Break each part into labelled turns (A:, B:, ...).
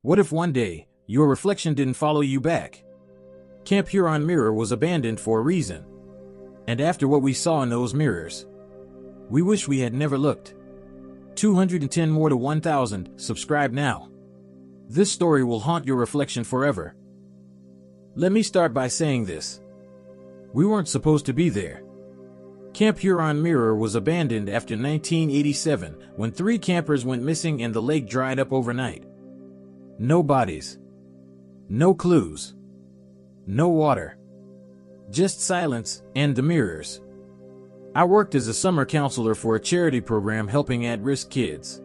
A: What if one day, your reflection didn't follow you back? Camp Huron Mirror was abandoned for a reason. And after what we saw in those mirrors, we wish we had never looked. 210 more to 1,000, subscribe now. This story will haunt your reflection forever. Let me start by saying this. We weren't supposed to be there. Camp Huron Mirror was abandoned after 1987 when 3 campers went missing and the lake dried up overnight. No bodies. No clues. No water. Just silence and the mirrors. I worked as a summer counselor for a charity program helping at-risk kids.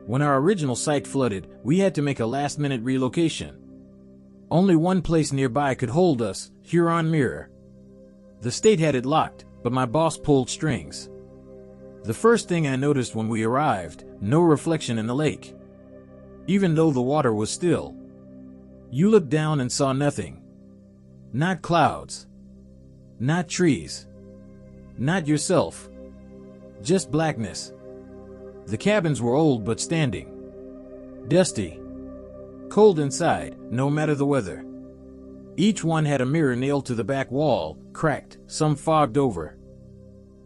A: When our original site flooded, we had to make a last-minute relocation. Only one place nearby could hold us, Huron Mirror. The state had it locked, but my boss pulled strings. The first thing I noticed when we arrived, no reflection in the lake. Even though the water was still. You looked down and saw nothing. Not clouds. Not trees. Not yourself. Just blackness. The cabins were old but standing. Dusty. Cold inside, no matter the weather. Each one had a mirror nailed to the back wall, cracked, some fogged over.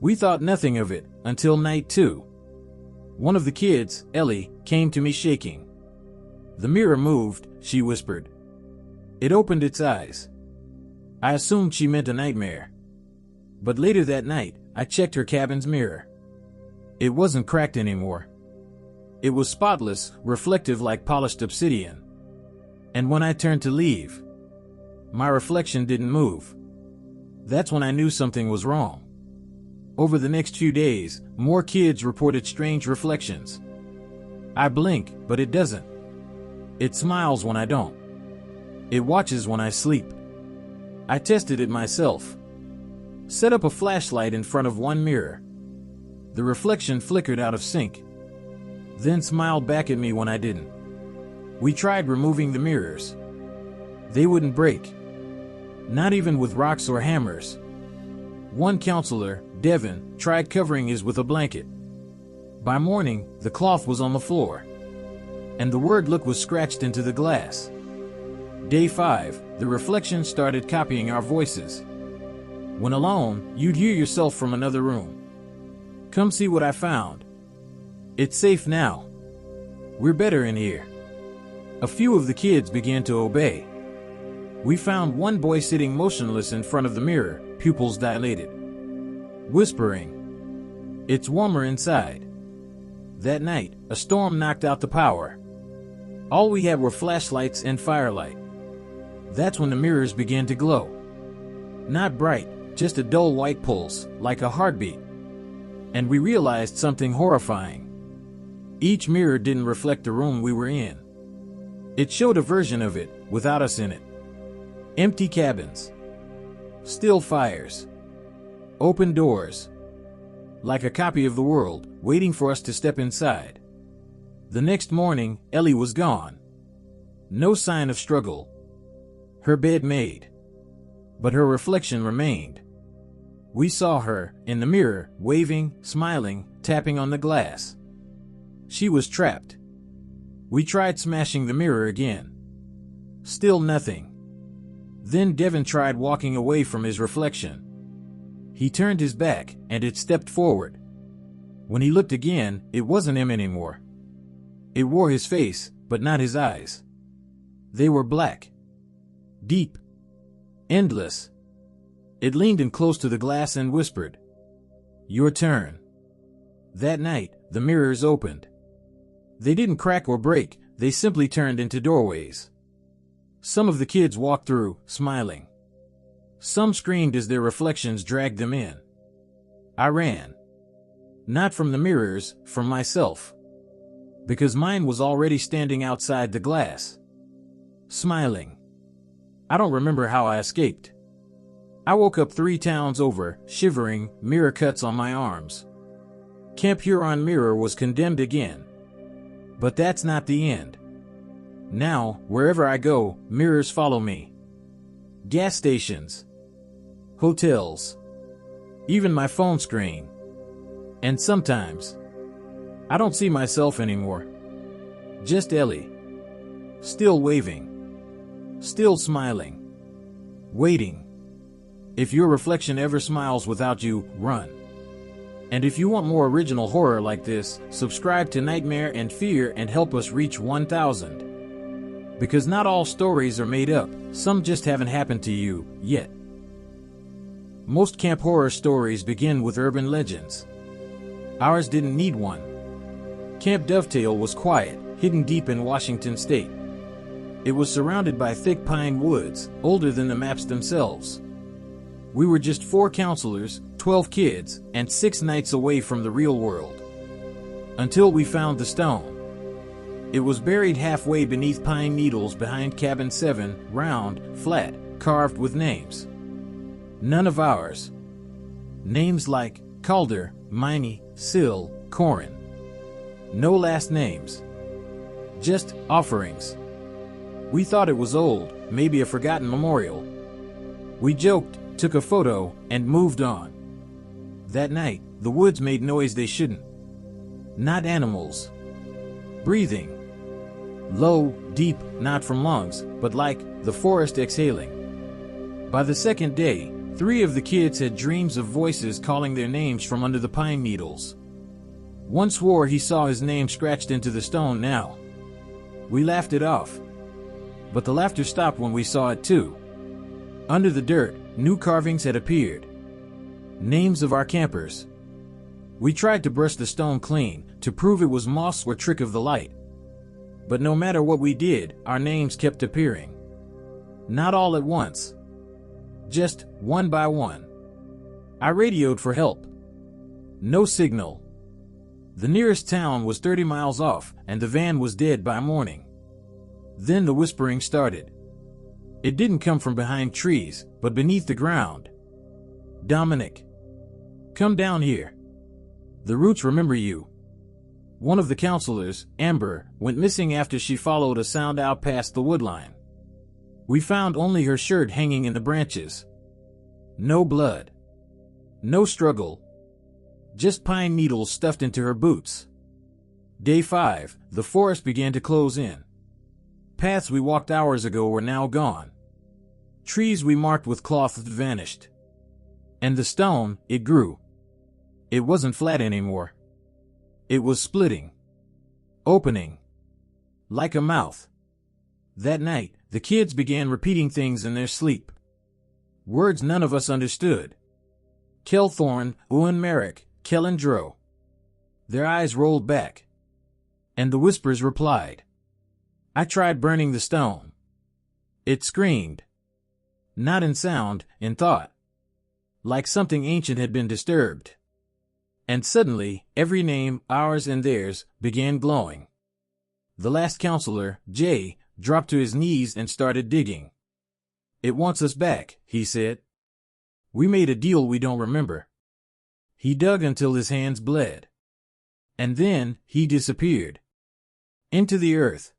A: We thought nothing of it, until night 2. One of the kids, Ellie, came to me shaking. The mirror moved, she whispered. It opened its eyes. I assumed she meant a nightmare. But later that night, I checked her cabin's mirror. It wasn't cracked anymore. It was spotless, reflective like polished obsidian. And when I turned to leave, my reflection didn't move. That's when I knew something was wrong. Over the next few days, more kids reported strange reflections. I blink, but it doesn't. It smiles when I don't. It watches when I sleep. I tested it myself. Set up a flashlight in front of one mirror. The reflection flickered out of sync, then smiled back at me when I didn't. We tried removing the mirrors. They wouldn't break. Not even with rocks or hammers. One counselor, Devin, tried covering his with a blanket. By morning, the cloth was on the floor, and the word "look" was scratched into the glass. Day 5, the reflection started copying our voices. When alone, you'd hear yourself from another room. Come see what I found. It's safe now. We're better in here. A few of the kids began to obey. We found one boy sitting motionless in front of the mirror, pupils dilated, whispering. It's warmer inside. That night, a storm knocked out the power. All we had were flashlights and firelight. That's when the mirrors began to glow. Not bright, just a dull white pulse, like a heartbeat. And we realized something horrifying. Each mirror didn't reflect the room we were in. It showed a version of it, without us in it. Empty cabins. Still fires. Open doors. Like a copy of the world, waiting for us to step inside. The next morning, Ellie was gone. No sign of struggle. Her bed made. But her reflection remained. We saw her, in the mirror, waving, smiling, tapping on the glass. She was trapped. We tried smashing the mirror again. Still nothing. Then Devin tried walking away from his reflection. He turned his back, and it stepped forward. When he looked again, it wasn't him anymore. It wore his face, but not his eyes. They were black. Deep. Endless. It leaned in close to the glass and whispered, "Your turn." That night, the mirrors opened. They didn't crack or break, they simply turned into doorways. Some of the kids walked through, smiling. Some screamed as their reflections dragged them in. I ran. Not from the mirrors, from myself. Because mine was already standing outside the glass. Smiling. I don't remember how I escaped. I woke up 3 towns over, shivering, mirror cuts on my arms. Camp Huron Mirror was condemned again. But that's not the end. Now, wherever I go, mirrors follow me. Gas stations. Hotels. Even my phone screen. And sometimes, I don't see myself anymore. Just Ellie. Still waving. Still smiling. Waiting. If your reflection ever smiles without you, run. And if you want more original horror like this, subscribe to Nightmare and Fear and help us reach 1,000. Because not all stories are made up, some just haven't happened to you, yet. Most camp horror stories begin with urban legends. Ours didn't need one. Camp Dovetail was quiet, hidden deep in Washington state. It was surrounded by thick pine woods, older than the maps themselves. We were just 4 counselors, 12 kids, and 6 nights away from the real world. Until we found the stone. It was buried halfway beneath pine needles behind cabin 7, round, flat, carved with names. None of ours. Names like Calder, Miney, Sill, Corin. No last names. Just offerings. We thought it was old, maybe a forgotten memorial. We joked, took a photo, and moved on. That night, the woods made noise they shouldn't. Not animals. Breathing. Low, deep, not from lungs, but like the forest exhaling. By the second day, 3 of the kids had dreams of voices calling their names from under the pine needles. One swore he saw his name scratched into the stone now. We laughed it off. But the laughter stopped when we saw it too. Under the dirt, new carvings had appeared. Names of our campers. We tried to brush the stone clean, to prove it was moss or trick of the light. But no matter what we did, our names kept appearing. Not all at once. Just one by one. I radioed for help. No signal. The nearest town was 30 miles off, and the van was dead by morning. Then the whispering started. It didn't come from behind trees, but beneath the ground. Dominic. Come down here. The roots remember you. One of the counselors, Amber, went missing after she followed a sound out past the woodline. We found only her shirt hanging in the branches. No blood. No struggle. Just pine needles stuffed into her boots. Day 5, the forest began to close in. Paths we walked hours ago were now gone. Trees we marked with cloth had vanished. And the stone, it grew. It wasn't flat anymore. It was splitting. Opening. Like a mouth. That night, the kids began repeating things in their sleep. Words none of us understood. Kelthorn, Owen Merrick, Kellendro. Their eyes rolled back. And the whispers replied. I tried burning the stone. It screamed. Not in sound, in thought. Like something ancient had been disturbed. And suddenly, every name, ours and theirs, began glowing. The last counselor, Jay, dropped to his knees and started digging. It wants us back, he said. We made a deal we don't remember. He dug until his hands bled. And then, he disappeared. Into the earth.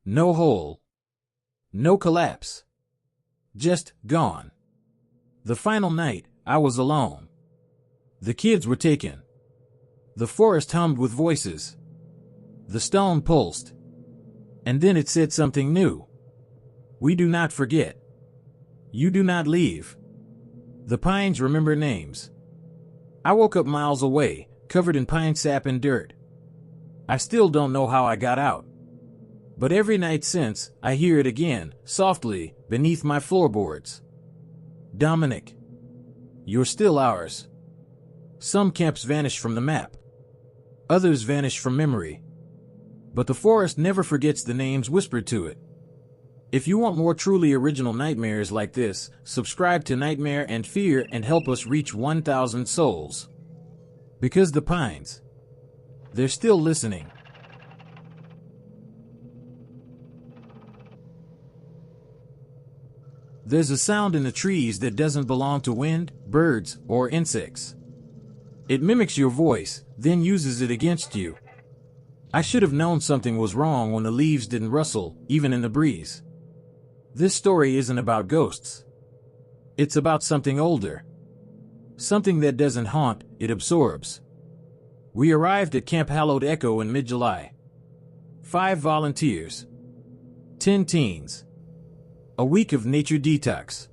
A: No hole. No collapse. Just gone. The final night, I was alone. The kids were taken. The forest hummed with voices. The stone pulsed. And then it said something new. We do not forget. You do not leave. The pines remember names. I woke up miles away, covered in pine sap and dirt. I still don't know how I got out. But every night since, I hear it again, softly, beneath my floorboards. Dominic. You're still ours. Some camps vanish from the map. Others vanish from memory. But the forest never forgets the names whispered to it. If you want more truly original nightmares like this, subscribe to Nightmare and Fear and help us reach 1,000 souls. Because the pines, they're still listening. There's a sound in the trees that doesn't belong to wind, birds, or insects. It mimics your voice, then uses it against you. I should have known something was wrong when the leaves didn't rustle, even in the breeze. This story isn't about ghosts. It's about something older. Something that doesn't haunt, it absorbs. We arrived at Camp Hallowed Echo in mid-July. 5 volunteers. 10 teens. A week of nature detox.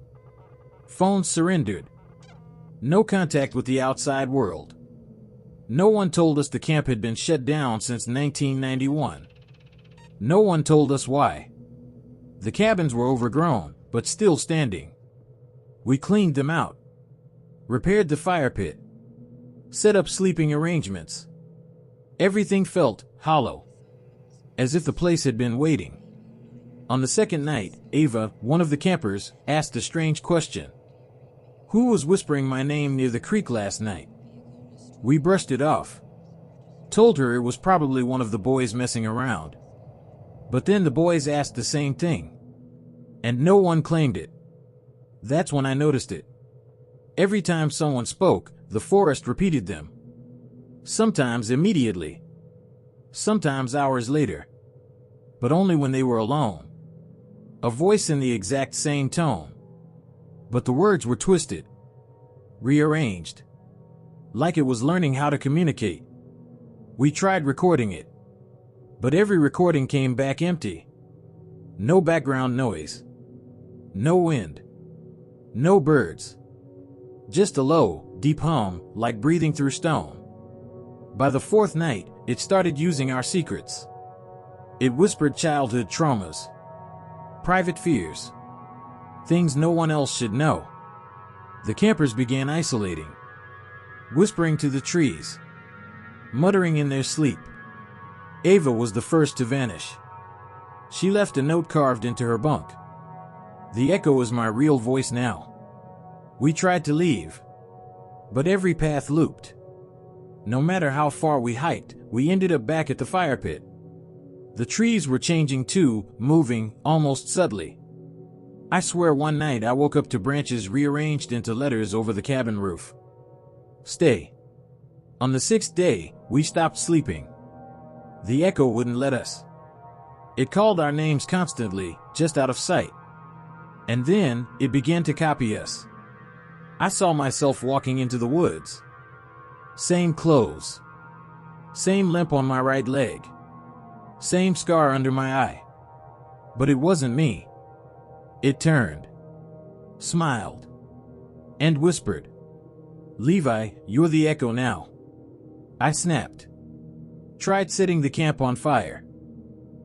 A: Phones surrendered. No contact with the outside world. No one told us the camp had been shut down since 1991. No one told us why. The cabins were overgrown, but still standing. We cleaned them out. Repaired the fire pit. Set up sleeping arrangements. Everything felt hollow, as if the place had been waiting. On the second night, Ava, one of the campers, asked a strange question. Who was whispering my name near the creek last night? We brushed it off. Told her it was probably one of the boys messing around. But then the boys asked the same thing. And no one claimed it. That's when I noticed it. Every time someone spoke, the forest repeated them. Sometimes immediately. Sometimes hours later. But only when they were alone. A voice in the exact same tone. But the words were twisted. Rearranged. Like it was learning how to communicate. We tried recording it. But every recording came back empty. No background noise. No wind. No birds. Just a low, deep hum, like breathing through stone. By the fourth night, it started using our secrets. It whispered childhood traumas. Private fears. Things no one else should know. The campers began isolating. Whispering to the trees. Muttering in their sleep. Ava was the first to vanish. She left a note carved into her bunk. The echo is my real voice now. We tried to leave. But every path looped. No matter how far we hiked, we ended up back at the fire pit. The trees were changing too, moving, almost subtly. I swear one night I woke up to branches rearranged into letters over the cabin roof. Stay. On the sixth day, we stopped sleeping. The echo wouldn't let us. It called our names constantly, just out of sight. And then, it began to copy us. I saw myself walking into the woods. Same clothes. Same limp on my right leg. Same scar under my eye. But it wasn't me. It turned. Smiled. And whispered. Levi, you're the echo now. I snapped. Tried setting the camp on fire.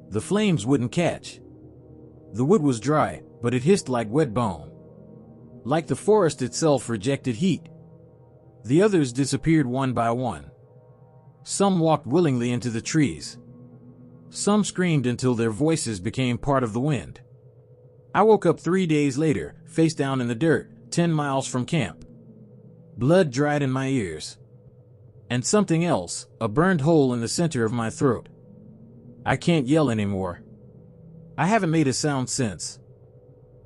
A: The flames wouldn't catch. The wood was dry, but it hissed like wet bone. Like the forest itself rejected heat. The others disappeared one by one. Some walked willingly into the trees. Some screamed until their voices became part of the wind. I woke up 3 days later, face down in the dirt, 10 miles from camp. Blood dried in my ears. And something else, a burned hole in the center of my throat. I can't yell anymore. I haven't made a sound since.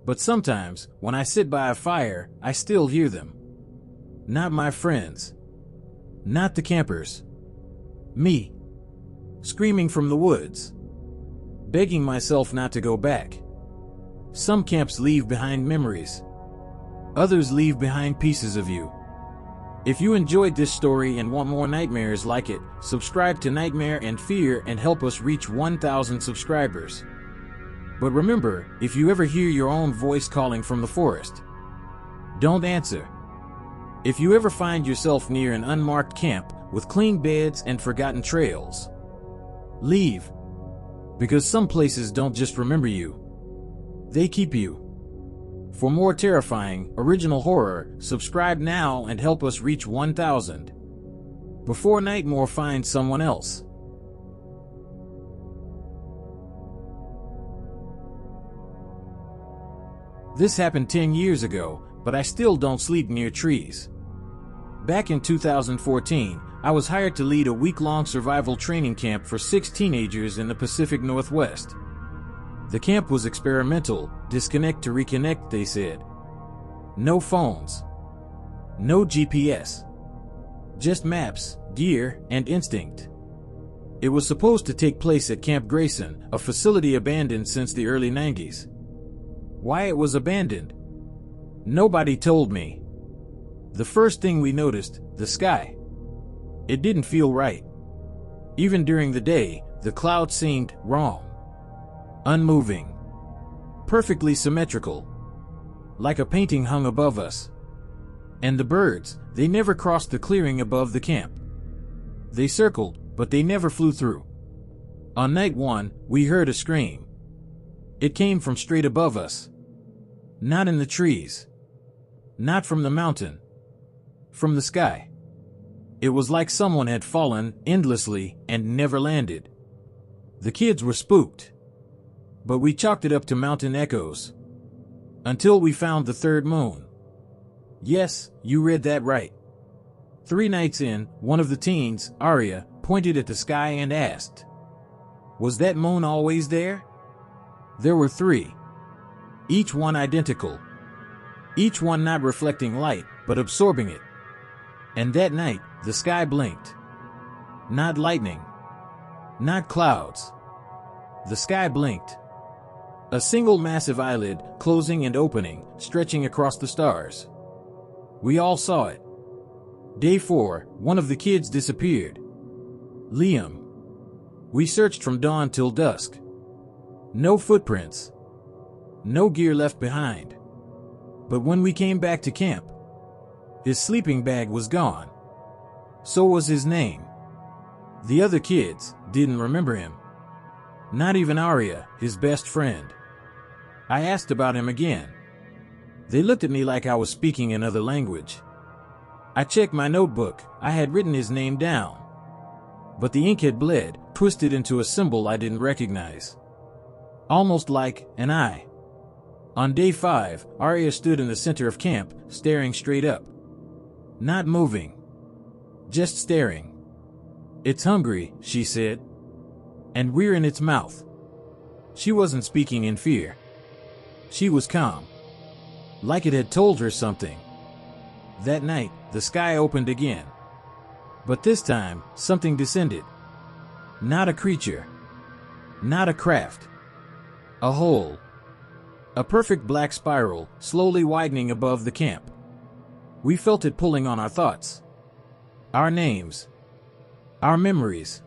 A: But sometimes, when I sit by a fire, I still hear them. Not my friends. Not the campers. Me. Screaming from the woods. Begging myself not to go back. Some camps leave behind memories. Others leave behind pieces of you. If you enjoyed this story and want more nightmares like it, subscribe to Nightmare and Fear and help us reach 1,000 subscribers. But remember, if you ever hear your own voice calling from the forest, don't answer. If you ever find yourself near an unmarked camp with clean beds and forgotten trails, leave. Because some places don't just remember you. They keep you. For more terrifying, original horror, subscribe now and help us reach 1,000. Before Nightmare finds someone else. This happened 10 years ago, but I still don't sleep near trees. Back in 2014, I was hired to lead a week-long survival training camp for 6 teenagers in the Pacific Northwest. The camp was experimental, disconnect to reconnect, they said. No phones. No GPS. Just maps, gear, and instinct. It was supposed to take place at Camp Grayson, a facility abandoned since the early 90s. Why it was abandoned? Nobody told me. The first thing we noticed, the sky. It didn't feel right. Even during the day, the clouds seemed wrong. Unmoving. perfectly symmetrical, like a painting hung above us. And the birds, they never crossed the clearing above the camp. They circled, but they never flew through. On night 1, we heard a scream. It came from straight above us. Not in the trees. Not from the mountain. From the sky. It was like someone had fallen endlessly and never landed. The kids were spooked. But we chalked it up to mountain echoes. Until we found the third moon. Yes, you read that right. 3 nights in, one of the teens, Arya, pointed at the sky and asked, "Was that moon always there?" There were 3. Each one identical. Each one not reflecting light, but absorbing it. And that night, the sky blinked. Not lightning. Not clouds. The sky blinked. A single massive eyelid, closing and opening, stretching across the stars. We all saw it. Day 4, one of the kids disappeared. Liam. We searched from dawn till dusk. No footprints. No gear left behind. But when we came back to camp, his sleeping bag was gone. So was his name. The other kids didn't remember him. Not even Arya, his best friend. I asked about him again. They looked at me like I was speaking another language. I checked my notebook. I had written his name down. But the ink had bled, twisted into a symbol I didn't recognize. Almost like an eye. On day 5, Arya stood in the center of camp, staring straight up. Not moving. Just staring. "It's hungry," she said. "And we're in its mouth." She wasn't speaking in fear. She was calm. Like it had told her something. That night, the sky opened again. But this time, something descended. Not a creature. Not a craft. A hole. A perfect black spiral, slowly widening above the camp. We felt it pulling on our thoughts. Our names. Our memories.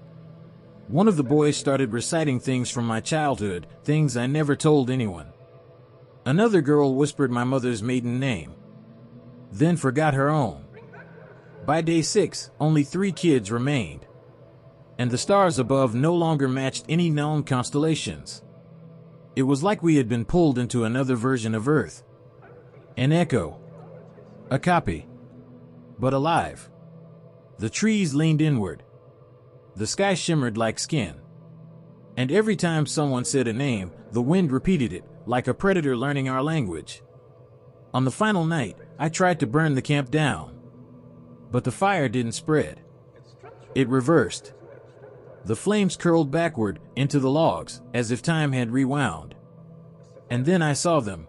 A: One of the boys started reciting things from my childhood, things I never told anyone. Another girl whispered my mother's maiden name. Then forgot her own. By day 6, only 3 kids remained. And the stars above no longer matched any known constellations. It was like we had been pulled into another version of Earth. An echo. A copy. But alive. The trees leaned inward. The sky shimmered like skin. And every time someone said a name, the wind repeated it, like a predator learning our language. On the final night, I tried to burn the camp down. But the fire didn't spread. It reversed. The flames curled backward into the logs, as if time had rewound. And then I saw them.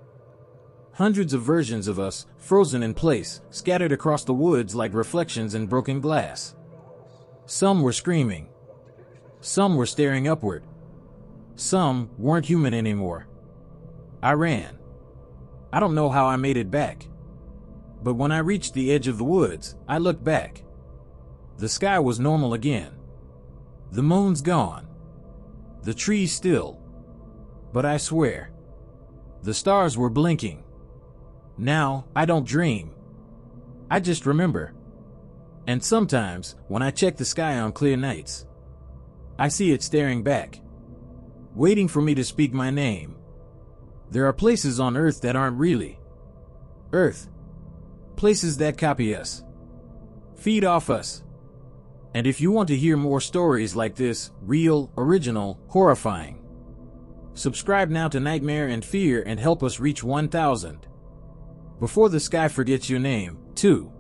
A: Hundreds of versions of us, frozen in place, scattered across the woods like reflections in broken glass. Some were screaming. Some were staring upward. Some weren't human anymore. I ran. I don't know how I made it back. But when I reached the edge of the woods, I looked back. The sky was normal again. The moon's gone. The trees still. But I swear, the stars were blinking. Now, I don't dream. I just remember. And sometimes, when I check the sky on clear nights, I see it staring back, waiting for me to speak my name. There are places on Earth that aren't really Earth. Places that copy us. Feed off us. And if you want to hear more stories like this, real, original, horrifying, subscribe now to Nightmare and Fear and help us reach 1,000. Before the sky forgets your name, too.